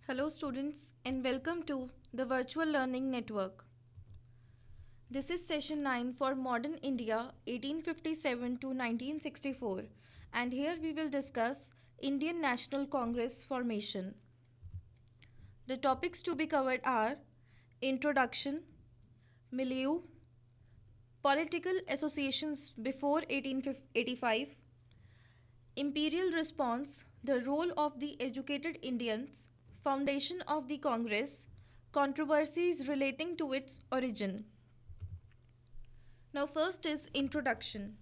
Hello, students, and welcome to the Virtual Learning Network. This is session 9 for Modern India 1857 to 1964, and here we will discuss Indian National Congress formation. The topics to be covered are Introduction, Milieu, Political Associations before 1885, Imperial Response, the role of the educated Indians, foundation of the Congress, controversies relating to its origin. Now, first is introduction.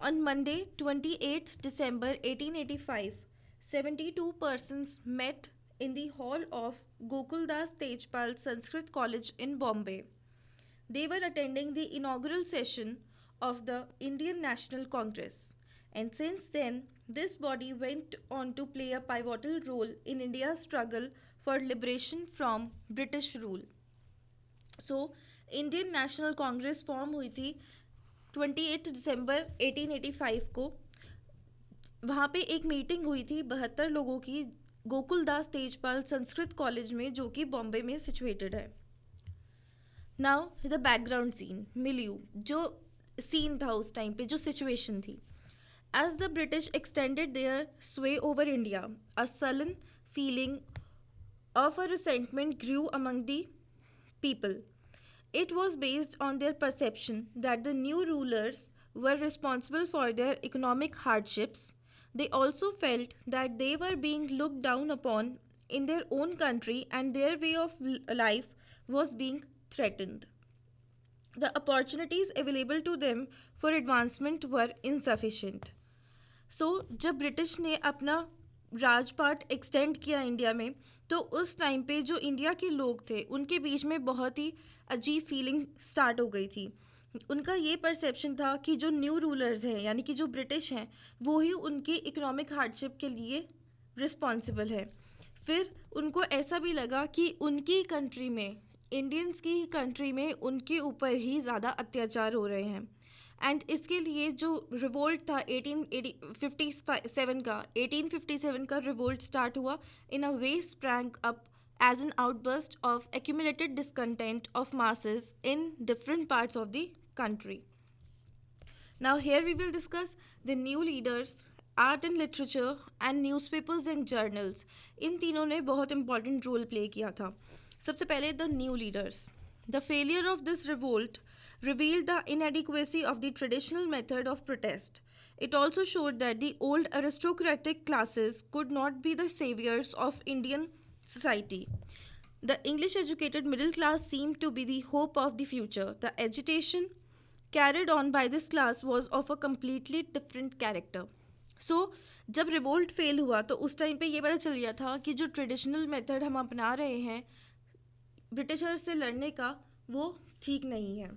On Monday, 28th December 1885, 72 persons met in the hall of Gokuldas Tejpal Sanskrit College in Bombay. They were attending the inaugural session of the Indian National Congress. And since then, this body went on to play a pivotal role in India's struggle for liberation from British rule. So, Indian national Congress form हुई थी 28 दिसंबर 1885 को. वहाँ पे एक meeting हुई थी 72 लोगों की गोकुलदास तेजपाल संस्कृत कॉलेज में, जो कि बॉम्बे में सिचुएटेड है. Now the background scene, milieu, जो सीन था उस टाइम पे, जो सिचुएशन थी. As the British extended their sway over India, a sullen feeling of a resentment grew among the people. It was based on their perception that the new rulers were responsible for their economic hardships. They also felt that they were being looked down upon in their own country and their way of life was being threatened. The opportunities available to them for advancement were insufficient. सो जब British ने अपना राजपाट extend किया India में, तो उस time पे जो इंडिया के लोग थे उनके बीच में बहुत ही अजीब फीलिंग स्टार्ट हो गई थी. उनका ये परसेप्शन था कि जो न्यू रूलर्स हैं, यानी कि जो ब्रिटिश हैं, वो ही उनकी इकोनॉमिक हार्डशिप के लिए रिस्पॉन्सिबल है. फिर उनको ऐसा भी लगा कि उनकी कंट्री में, इंडियंस की कंट्री में, उनके ऊपर ही ज़्यादा अत्याचार हो रहे हैं. एंड इसके लिए जो रिवोल्ट था 1857 का रिवोल्ट स्टार्ट हुआ इन अ वे sprang up as an outburst of accumulated discontent of masses in different parts of the country. Now here we will discuss the new leaders, art and literature and newspapers and journals. इन तीनों ने बहुत important role play किया था. सबसे पहले the new leaders. The failure of this revolt revealed the inadequacy of the traditional method of protest. It also showed that the old aristocratic classes could not be the saviors of Indian society. The English educated middle class seemed to be the hope of the future. The agitation carried on by this class was of a completely different character. So, जब revolt fail हुआ तो उस time पे ये पता चल गया था कि जो ट्रेडिशनल मेथड हम अपना रहे हैं ब्रिटिशर्स से लड़ने का, वो ठीक नहीं है.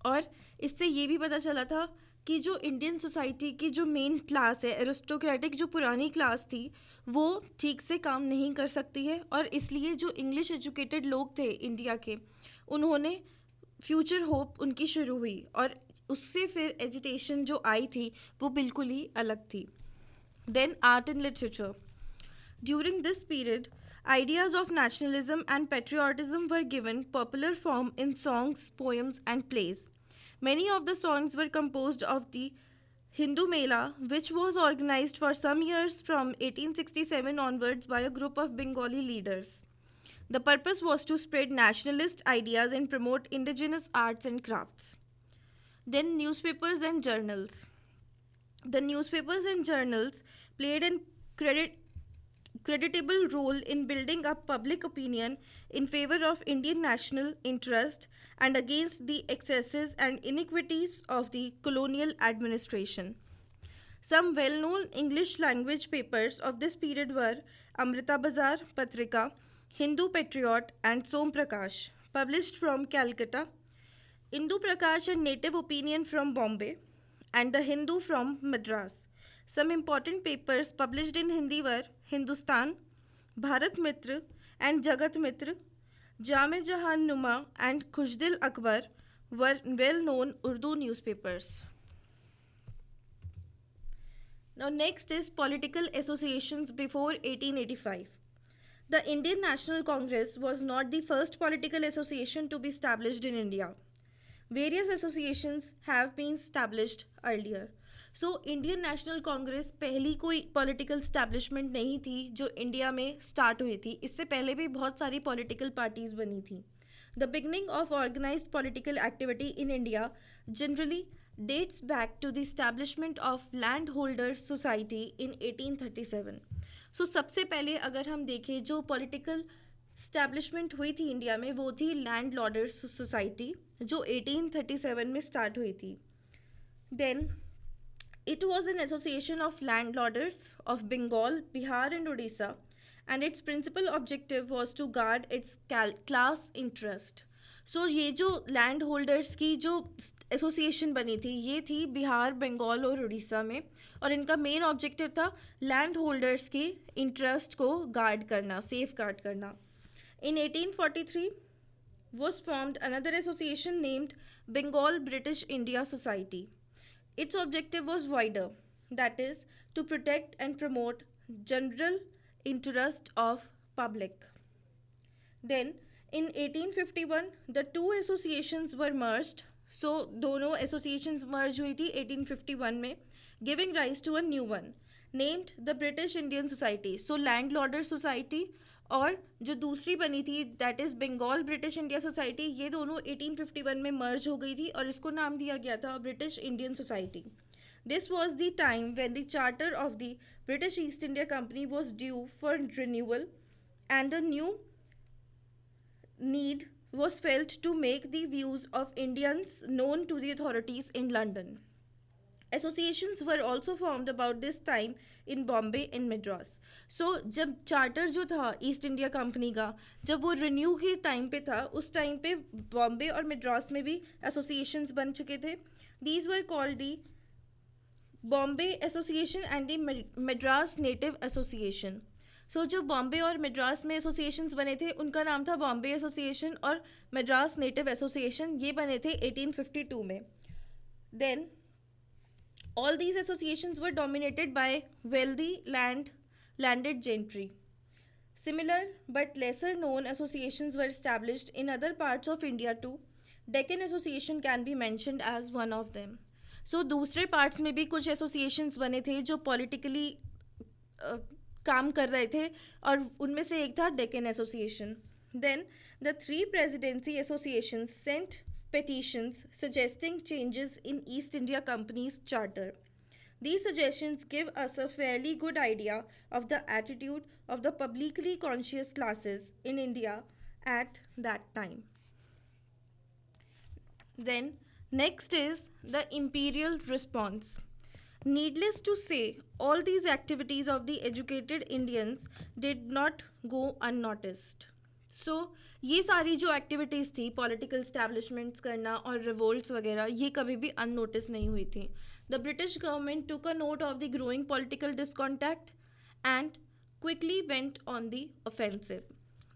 और इससे ये भी पता चला था कि जो इंडियन सोसाइटी की जो मेन क्लास है, एरिस्टोक्रेटिक जो पुरानी क्लास थी, वो ठीक से काम नहीं कर सकती है. और इसलिए जो इंग्लिश एजुकेटेड लोग थे इंडिया के, उन्होंने फ्यूचर होप उनकी शुरू हुई, और उससे फिर एजिटेशन जो आई थी वो बिल्कुल ही अलग थी. Then art and literature. During this period, ideas of nationalism and patriotism were given popular form in songs, poems, and plays. Many of the songs were composed of the Hindu Mela, which was organized for some years from 1867 onwards by a group of Bengali leaders. The purpose was to spread nationalist ideas and promote indigenous arts and crafts. Then, newspapers and journals. The newspapers and journals played an creditable role in building up public opinion in favor of Indian national interest and against the excesses and iniquities of the colonial administration. Some well-known English language papers of this period were Amrita Bazar Patrika, Hindu Patriot, and Som Prakash, published from Calcutta, Hindu Prakash and Native Opinion from Bombay, and the Hindu from Madras. Some important papers published in Hindi were Hindustan, Bharat Mitra, and Jagat Mitra. Jame Jahan Numa and Khushdil Akbar were well-known Urdu newspapers. Now next is political associations before 1885. The Indian National Congress was not the first political association to be established in India. Various associations have been established earlier. So Indian national Congress पहली कोई political establishment नहीं थी जो India में start हुई थी. इससे पहले भी बहुत सारी पॉलिटिकल पार्टीज बनी थी. The beginning of organised political activity in India generally dates back to the establishment of Landholders Society in 1837. सो सबसे पहले अगर हम देखें जो पॉलिटिकल स्टैब्लिशमेंट हुई थी इंडिया में वो थी लैंड लॉर्डर्स सोसाइटी जो 1837 में स्टार्ट हुई थी. Then it was an association of landlords of Bengal, Bihar and Orissa, and its principal objective was to guard its class interest. So ये जो लैंड होल्डर्स की जो एसोसिएशन बनी थी ये थी बिहार, बंगाल और उड़ीसा में, और इनका मेन ऑब्जेक्टिव था लैंड होल्डर्स के इंटरेस्ट को गार्ड करना, सेफ गार्ड करना. In 1843 was formed another association named Bengal British India Society. Its objective was wider, that is, to protect and promote general interest of public. Then, in 1851, the two associations were merged. So, दोनों associations merge हुई थी 1851 में, giving rise to a new one, named the British Indian Society. So, Landlorder Society और जो दूसरी बनी थी that is Bengal British India Society, ये दोनों 1851 में मर्ज हो गई थी और इसको नाम दिया गया था British Indian society. This was the time when the charter of the British east India company was due for renewal and a new need was felt to make the views of Indians known to the authorities in London. Associations were also formed about this time in Bombay and Madras. So जब charter जो था east India company का जब वो renew के time पे था उस टाइम पे बॉम्बे और मद्रास में भी एसोसिएशंस बन चुके थे. These were called the Bombay association and the Madras native association. So जो बॉम्बे और मद्रास में एसोसिएशंस बने थे उनका नाम था बॉम्बे एसोसिएशन और मद्रास नेटिव एसोसिएशन. ये बने थे 1852 में. Then all these associations were dominated by wealthy landed gentry. Similar but lesser known associations were established in other parts of India too. Deccan Association can be mentioned as one of them. So दूसरे parts में भी कुछ associations बने थे जो politically काम कर रहे थे और उनमें से एक था Deccan Association. Then the three presidency associations sent petitions suggesting changes in East India Company's charter. These suggestions give us a fairly good idea of the attitude of the publicly conscious classes in India at that time. Then, next is the imperial response. Needless to say, all these activities of the educated Indians did not go unnoticed. सो ये सारी जो activities थी political establishments करना और revolts वगैरह ये कभी भी अननोटिस नहीं हुई थी. The British government took a note of the growing political discontent and quickly went on the offensive.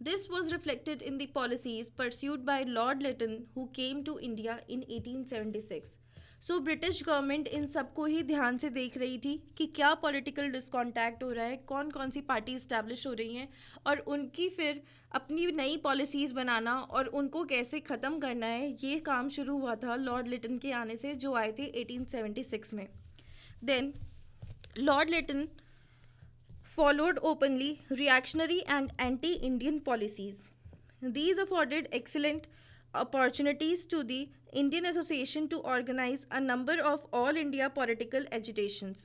This was reflected in the policies pursued by Lord Lytton who came to India in 1876. So British government इन सबको ही ध्यान से देख रही थी कि क्या पॉलिटिकल डिसकॉन्टैक्ट हो रहा है, कौन कौन सी पार्टी इस्टेब्लिश हो रही हैं और उनकी फिर अपनी नई पॉलिसीज़ बनाना और उनको कैसे ख़त्म करना है, ये काम शुरू हुआ था लॉर्ड लिटन के आने से जो आए थे 1876 में. Then Lord Lytton followed openly reactionary and anti-Indian policies. These afforded excellent opportunities to the Indian Association to organize a number of all India political agitations.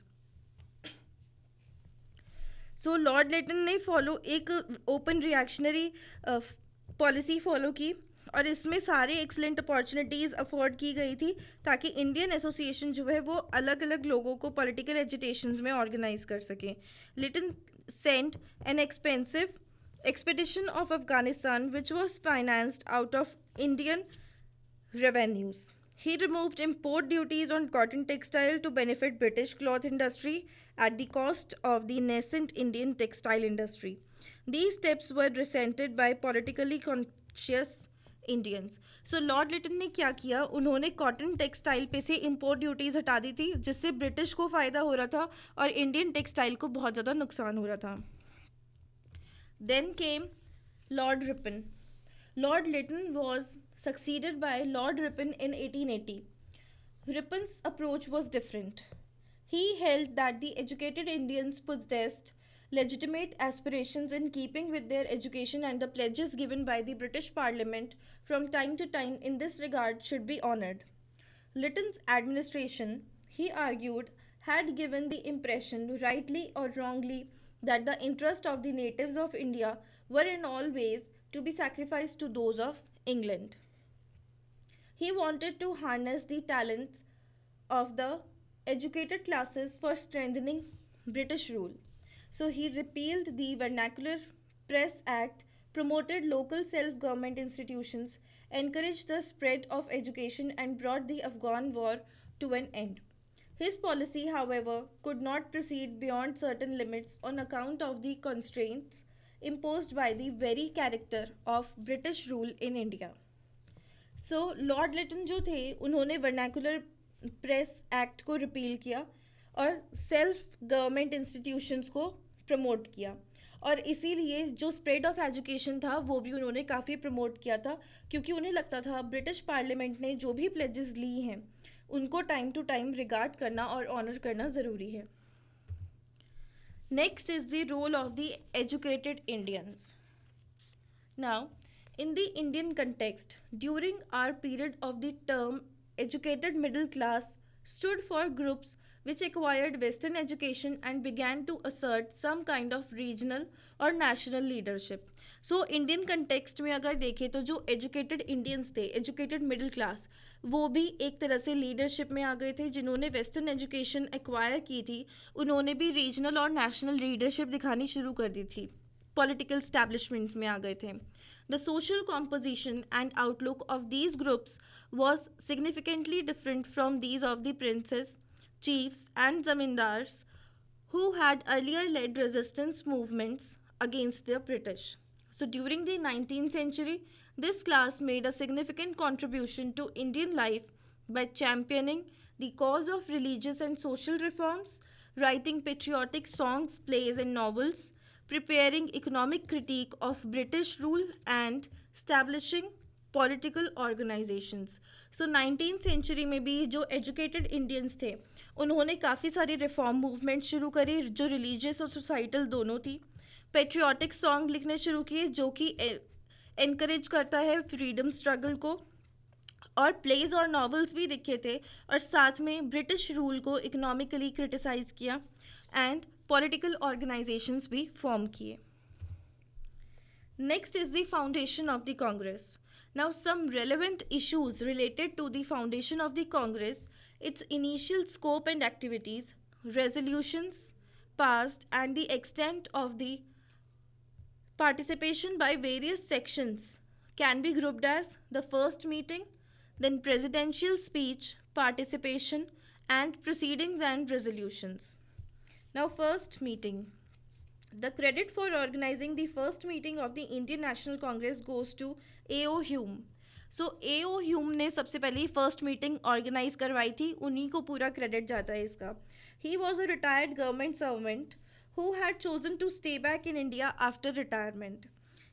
So Lord Lytton ने एक ओपन रिएक्शनरी पॉलिसी फॉलो की और इसमें सारे excellent opportunities afford की गई थी ताकि इंडियन एसोसिएशन जो है वो अलग अलग लोगों को पॉलिटिकल एजिटेशंस में ऑर्गेनाइज कर सकें. Lytton sent an expensive expedition of Afghanistan which was financed out of Indian revenues. He removed import duties on cotton textile to benefit British cloth industry at the cost of the nascent Indian textile industry. These steps were resented by politically conscious Indians. So Lord Lytton ने क्या किया, उन्होंने cotton textile पे से import duties हटा दी थी जिससे British को फ़ायदा हो रहा था और इंडियन टेक्सटाइल को बहुत ज़्यादा नुकसान हो रहा था. Then came Lord Ripon. Lord Lytton was succeeded by Lord Ripon in 1880. Ripon's approach was different. He held that the educated Indians possessed legitimate aspirations in keeping with their education, and the pledges given by the British Parliament from time to time in this regard should be honoured. Lytton's administration, he argued, had given the impression, rightly or wrongly, that the interests of the natives of India were in all ways to be sacrificed to those of England. He wanted to harness the talents of the educated classes for strengthening British rule. So he repealed the Vernacular Press Act, promoted local self government institutions, encouraged the spread of education, and brought the Afghan war to an end. His policy, however, could not proceed beyond certain limits on account of the constraints imposed by the very character of British rule in India. So Lord Lytton जो थे उन्होंने vernacular press act को repeal किया और self government institutions को promote किया, और इसीलिए जो स्प्रेड ऑफ एजुकेशन था वो भी उन्होंने काफ़ी प्रमोट किया था, क्योंकि उन्हें लगता था ब्रिटिश पार्लियामेंट ने जो भी प्लेजेस ली हैं उनको टाइम टू टाइम रिगार्ड करना और ऑनर करना ज़रूरी है. Next is the role of the educated Indians. Now, in the Indian context, during our period of the term, educated middle class stood for groups which acquired Western education and began to assert some kind of regional or national leadership. So Indian context में अगर देखें तो जो educated Indians थे, educated middle class, वो भी एक तरह से लीडरशिप में आ गए थे. जिन्होंने वेस्टर्न एजुकेशन एक्वायर की थी उन्होंने भी रीजनल और नेशनल लीडरशिप दिखानी शुरू कर दी थी, पॉलिटिकल स्टैब्लिशमेंट्स में आ गए थे. The social composition and outlook of these groups was significantly different from these of the princes, chiefs, and zamindars who had earlier led resistance movements against the British. So, during the 19th century, this class made a significant contribution to Indian life by championing the cause of religious and social reforms, writing patriotic songs, plays, and novels, preparing economic critique of British rule, and establishing political organisations. So 19th century में भी जो educated Indians थे उन्होंने काफ़ी सारी reform movement शुरू करी जो रिलीजियस और सोसाइटल दोनों थी. पेट्रियाटिक सॉन्ग लिखने शुरू किए जो कि इनक्रेज करता है फ्रीडम स्ट्रगल को, और प्लेज और नॉवेल्स भी लिखे थे, और साथ में ब्रिटिश रूल को इकोनॉमिकली क्रिटिसाइज किया एंड पॉलिटिकल ऑर्गेनाइजेशंस भी फॉर्म किए. Next is the foundation of the Congress. Now, some relevant issues related to the foundation of the Congress, its initial scope and activities, resolutions passed, and the extent of the participation by various sections can be grouped as the first meeting, then presidential speech, participation, and proceedings and resolutions. Now, first meeting. The credit for organizing the first meeting of the Indian National Congress goes to A.O. Hume. So A.O. Hume ने सबसे पहले first meeting organise करवाई थी, उन्हीं को पूरा credit जाता है इसका. He was a retired government servant who had chosen to stay back in India after retirement.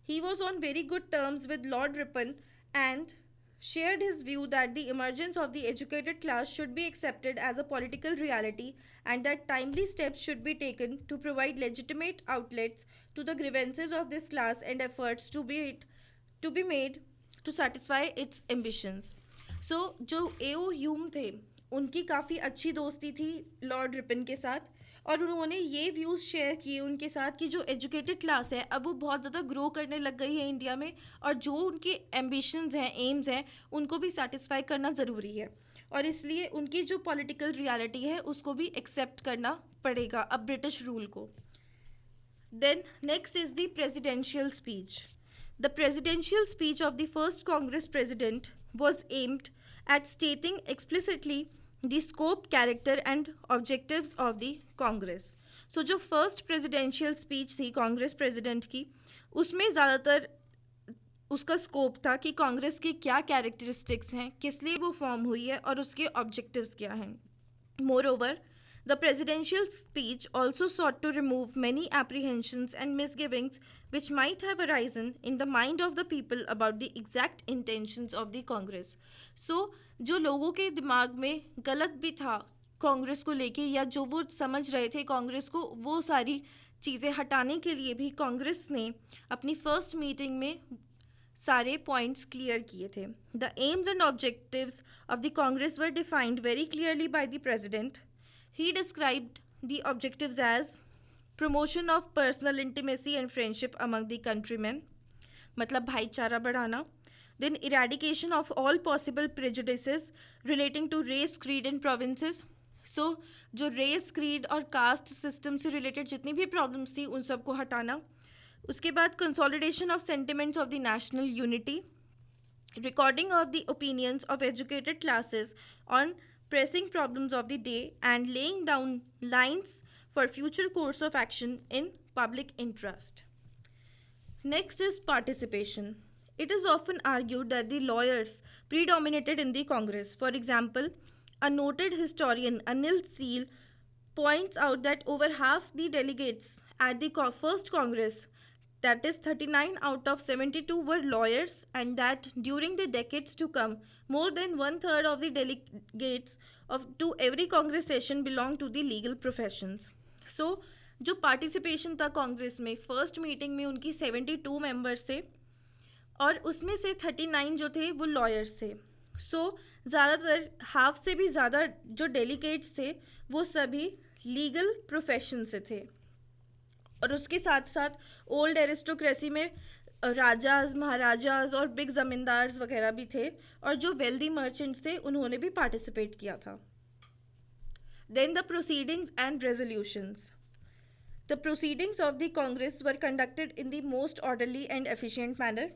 He was on very good terms with Lord Ripon and shared his view that the emergence of the educated class should be accepted as a political reality and that timely steps should be taken to provide legitimate outlets to the grievances of this class and efforts to be made to satisfy its ambitions. So, जो A.O. Hume थे उनकी काफ़ी अच्छी दोस्ती थी Lord Ripon के साथ, और उन्होंने ये व्यूज़ शेयर किए उनके साथ कि जो एजुकेटेड क्लास है अब वो बहुत ज़्यादा ग्रो करने लग गई है इंडिया में, और जो उनके एम्बिशंस हैं, एम्स हैं, उनको भी सेटिस्फाई करना ज़रूरी है, और इसलिए उनकी जो पॉलिटिकल रियलिटी है उसको भी एक्सेप्ट करना पड़ेगा अब ब्रिटिश रूल को. Then next is the presidential speech. The presidential speech of the first Congress president was aimed at stating explicitly the scope, character and objectives of the Congress. So जो first presidential speech थी Congress president की, उसमें ज़्यादातर उसका scope था कि कांग्रेस की क्या कैरेक्टरिस्टिक्स हैं, किस लिए वो फॉर्म हुई है और उसके ऑब्जेक्टिव्स क्या हैं. More over The presidential speech also sought to remove many apprehensions and misgivings which might have arisen in the mind of the people about the exact intentions of the Congress. So, जो लोगों के दिमाग में गलत भी था कांग्रेस को लेके या जो वो समझ रहे थे कांग्रेस को, वो सारी चीज़ें हटाने के लिए भी कांग्रेस ने अपनी फर्स्ट मीटिंग में सारे पॉइंट्स क्लियर किए थे. The aims and objectives of the Congress were defined very clearly by the president. He described the objectives as promotion of personal intimacy and friendship among the countryman, मतलब भाईचारा बढ़ाना. Then eradication of all possible prejudices relating to race, creed and provinces. So जो race creed और caste system से related जितनी भी problems थी उन सबको हटाना. उसके बाद consolidation of sentiments of the national unity, recording of the opinions of educated classes on pressing problems of the day and laying down lines for future course of action in public interest. Next is participation. It is often argued that the lawyers predominated in the Congress. For example, a noted historian, Anil Seal, points out that over half the delegates at the first Congress, that is 39 out of 72, were lawyers, and that during the decades to come, more than one third of the delegates to every Congress session belong to the legal professions. So, जो participation था कांग्रेस में first meeting में उनकी 72 members थे और उसमें से 39 जो थे वो लॉयर्स थे. सो ज़्यादातर हाफ से भी ज़्यादा जो डेलीगेट्स थे वो सभी लीगल प्रोफेशन से थे. और उसके साथ साथ ओल्ड एरिस्टोक्रेसी में राजाज, महाराजाज और बिग ज़मींदार्स वगैरह भी थे और जो वेल्दी मर्चेंट्स थे उन्होंने भी पार्टिसिपेट किया था. Then the proceedings and resolutions. The proceedings of the Congress were conducted in the most orderly and efficient manner.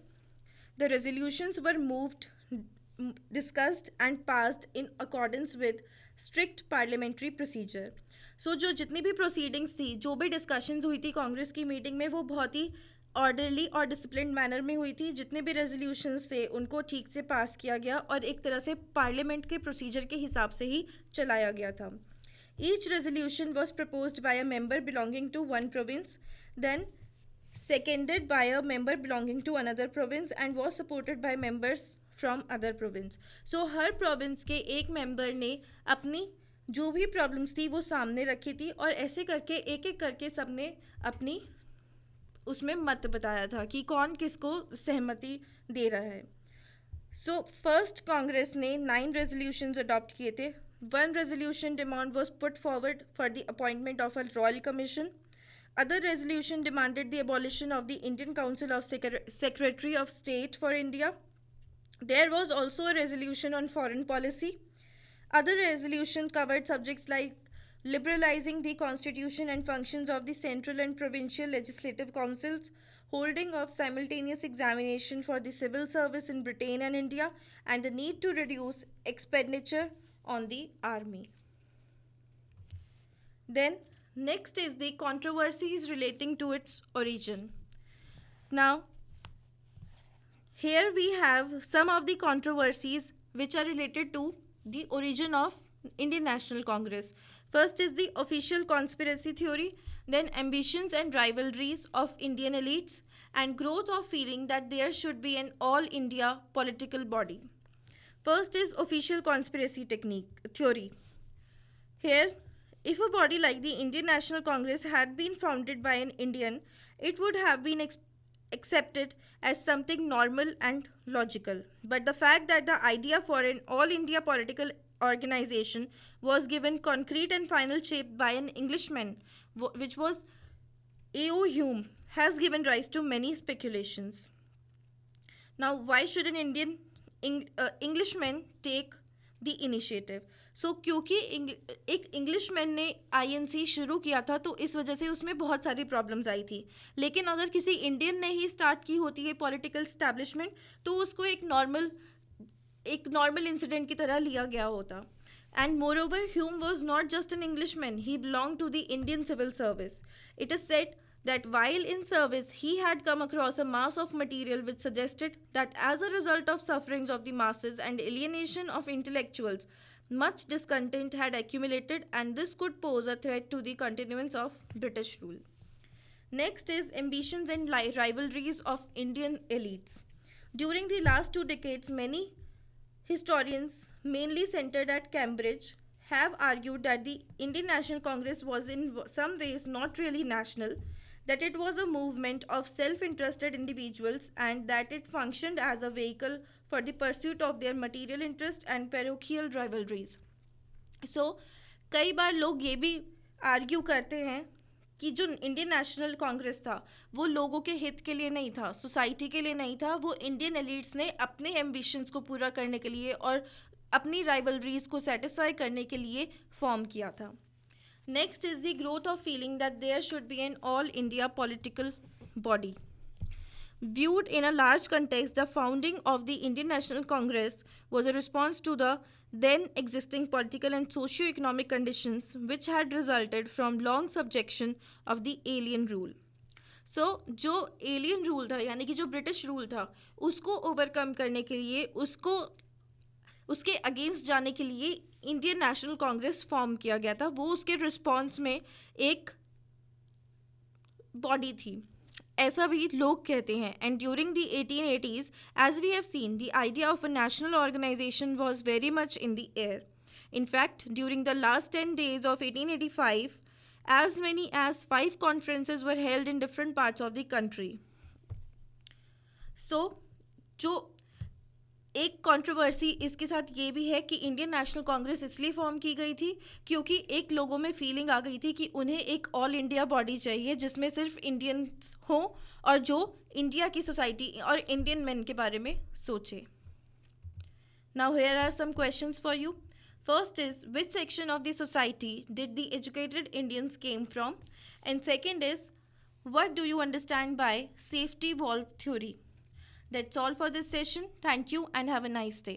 The resolutions were moved, discussed and passed in accordance with strict parliamentary procedure. So जो जितनी भी proceedings थी, जो भी discussions हुई थी कांग्रेस की meeting में, वो बहुत ही ऑर्डरली और डिसिप्लिन मैनर में हुई थी. जितने भी रेजोल्यूशंस थे उनको ठीक से पास किया गया और एक तरह से पार्लियामेंट के प्रोसीजर के हिसाब से ही चलाया गया था. Each resolution was proposed by a member belonging to one province, then seconded by a member belonging to another province and was supported by members from other province. So her province के एक member ने अपनी जो भी problems थी वो सामने रखी थी और ऐसे करके एक एक करके सबने अपनी उसमें मत बताया था कि कौन किसको सहमति दे रहा है. So first कांग्रेस ने 9 resolutions adopt किए थे. One resolution demand was put forward for the appointment of a royal commission. Other resolution demanded the abolition of the Indian Council of Secretary of State for India. There was also a resolution on foreign policy. Other resolution covered subjects like liberalizing the constitution and functions of the central and provincial legislative councils, holding of simultaneous examination for the civil service in Britain and India, and the need to reduce expenditure on the army. Then next is the controversies relating to its origin. Now here we have some of the controversies which are related to the origin of Indian National Congress. First is the official conspiracy theory, then ambitions and rivalries of Indian elites, and growth of feeling that there should be an all India political body. First is official conspiracy theory. Here, if a body like the Indian National Congress had been founded by an Indian, it would have been accepted as something normal and logical. But the fact that the idea for an all India political organization was given concrete and final shape by an Englishman, which was A.O. Hume, has given rise to many speculations. Now, why should an Englishman take the initiative? So क्योंकि एक Englishman ने INC शुरू किया था तो इस वजह से उसमें बहुत सारी प्रॉब्लम्स आई थी. लेकिन अगर किसी इंडियन ने ही स्टार्ट की होती है पॉलिटिकल स्टैब्लिशमेंट तो उसको एक नॉर्मल इंसिडेंट की तरह लिया गया होता. And moreover, Hume was not just an Englishman, he belonged to the Indian civil service. It is said that while in service, he had come across a mass of material which suggested that as a result of sufferings of the masses and alienation of intellectuals, Much discontent had accumulated, and this could pose a threat to the continuance of British rule. Next is ambitions and rivalries of Indian elites. During the last 2 decades, many historians, mainly centered at Cambridge, have argued that the Indian National Congress was in some ways not really national, that it was a movement of self interested individuals, and that it functioned as a vehicle for the pursuit of their material interest and parochial rivalries. सो कई बार लोग ये भी argue करते हैं कि जो Indian national Congress था वो लोगों के हित के लिए नहीं था, सोसाइटी के लिए नहीं था, वो इंडियन एलिट्स ने अपने एम्बिशंस को पूरा करने के लिए और अपनी राइवलरीज को सेटिस्फाई करने के लिए फॉर्म किया था. Next is the growth of feeling that there should be an all India political body. Viewed in a large context, the founding of the Indian National Congress was a response to the then existing political and socio-economic conditions which had resulted from long subjection of the alien rule. सो जो alien rule था यानी कि जो British rule था उसको overcome करने के लिए उसके अगेंस्ट जाने के लिए इंडियन नेशनल कांग्रेस फॉर्म किया गया था. वो उसके रिस्पॉन्स में एक बॉडी थी, ऐसा भी लोग कहते हैं. And during the 1880s, as we have seen, the idea of a national organisation was very much in the air. In fact, during the last 10 days of 1885, as many as 5 conferences were held in different parts of the country. So, जो एक controversy इसके साथ ये भी है कि Indian national Congress इसलिए form की गई थी क्योंकि एक लोगों में फीलिंग आ गई थी कि उन्हें एक ऑल इंडिया बॉडी चाहिए जिसमें सिर्फ इंडियंस हों और जो इंडिया की सोसाइटी और इंडियन मैन के बारे में सोचे. Now here are some questions for you. First is, which section of the society did the educated Indians came from? And second is, what do you understand by safety valve theory? That's all for this session. Thank you and have a nice day.